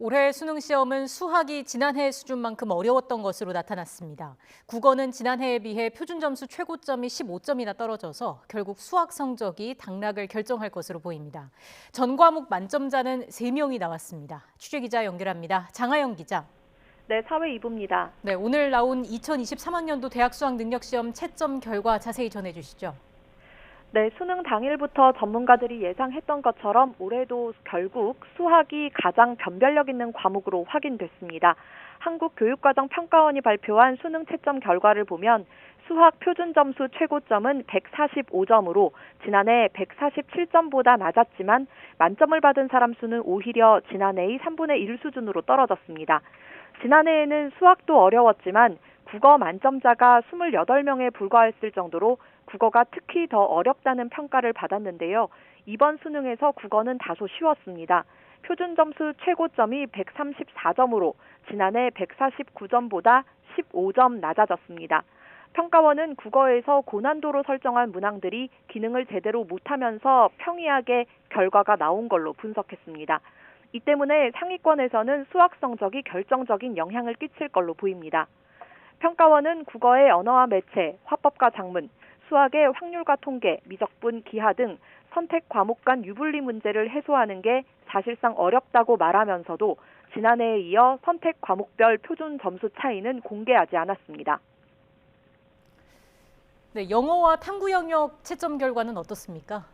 올해 수능 시험은 수학이 지난해 수준만큼 어려웠던 것으로 나타났습니다. 국어는 지난해에 비해 표준 점수 최고점이 15점이나 떨어져서 결국 수학 성적이 당락을 결정할 것으로 보입니다. 전 과목 만점자는 3명이 나왔습니다. 취재기자 연결합니다. 장하영 기자. 네, 사회 2부입니다. 네, 오늘 나온 2023학년도 대학 수학 능력시험 채점 결과 자세히 전해주시죠. 네, 수능 당일부터 전문가들이 예상했던 것처럼 올해도 결국 수학이 가장 변별력 있는 과목으로 확인됐습니다. 한국교육과정평가원이 발표한 수능 채점 결과를 보면 수학 표준 점수 최고점은 145점으로 지난해 147점보다 낮았지만 만점을 받은 사람 수는 오히려 지난해의 3분의 1 수준으로 떨어졌습니다. 지난해에는 수학도 어려웠지만 국어 만점자가 28명에 불과했을 정도로 국어가 특히 더 어렵다는 평가를 받았는데요. 이번 수능에서 국어는 다소 쉬웠습니다. 표준 점수 최고점이 134점으로 지난해 149점보다 15점 낮아졌습니다. 평가원은 국어에서 고난도로 설정한 문항들이 기능을 제대로 못하면서 평이하게 결과가 나온 걸로 분석했습니다. 이 때문에 상위권에서는 수학 성적이 결정적인 영향을 끼칠 걸로 보입니다. 평가원은 국어의 언어와 매체, 화법과 작문, 수학의 확률과 통계, 미적분, 기하 등 선택 과목 간 유불리 문제를 해소하는 게 사실상 어렵다고 말하면서도 지난해에 이어 선택 과목별 표준 점수 차이는 공개하지 않았습니다. 네, 영어와 탐구 영역 채점 결과는 어떻습니까?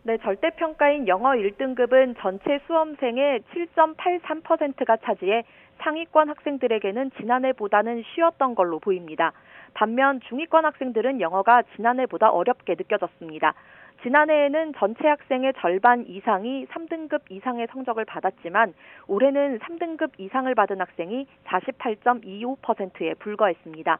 네, 절대평가인 영어 1등급은 전체 수험생의 7.83%가 차지해 상위권 학생들에게는 지난해보다는 쉬웠던 걸로 보입니다. 반면 중위권 학생들은 영어가 지난해보다 어렵게 느껴졌습니다. 지난해에는 전체 학생의 절반 이상이 3등급 이상의 성적을 받았지만 올해는 3등급 이상을 받은 학생이 48.25%에 불과했습니다.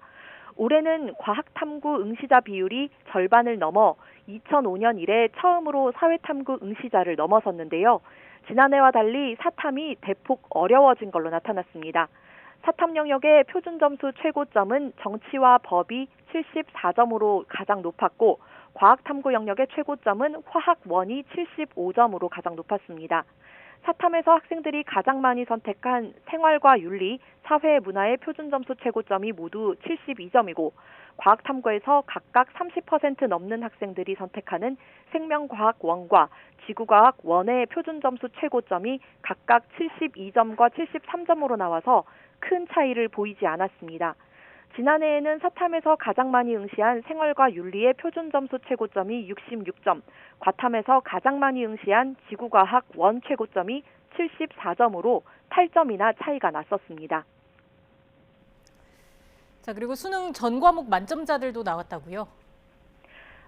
올해는 과학탐구 응시자 비율이 절반을 넘어 2005년 이래 처음으로 사회탐구 응시자를 넘어섰는데요. 지난해와 달리 사탐이 대폭 어려워진 걸로 나타났습니다. 사탐 영역의 표준 점수 최고점은 정치와 법이 74점으로 가장 높았고 과학탐구 영역의 최고점은 화학원이 75점으로 가장 높았습니다. 사탐에서 학생들이 가장 많이 선택한 생활과 윤리, 사회, 문화의 표준 점수 최고점이 모두 72점이고 과학탐구에서 각각 30% 넘는 학생들이 선택하는 생명과학원과 지구과학원의 표준 점수 최고점이 각각 72점과 73점으로 나와서 큰 차이를 보이지 않았습니다. 지난해에는 사탐에서 가장 많이 응시한 생활과 윤리의 표준 점수 최고점이 66점, 과탐에서 가장 많이 응시한 지구과학 원 최고점이 74점으로 8점이나 차이가 났었습니다. 자, 그리고 수능 전 과목 만점자들도 나왔다고요?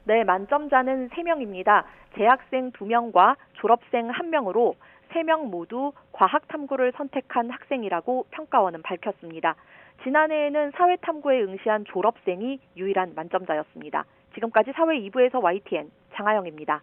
네, 만점자는 3명입니다. 재학생 2명과 졸업생 1명으로 3명 모두 과학탐구를 선택한 학생이라고 평가원은 밝혔습니다. 지난해에는 사회탐구에 응시한 졸업생이 유일한 만점자였습니다. 지금까지 사회 2부에서 YTN 장하영입니다.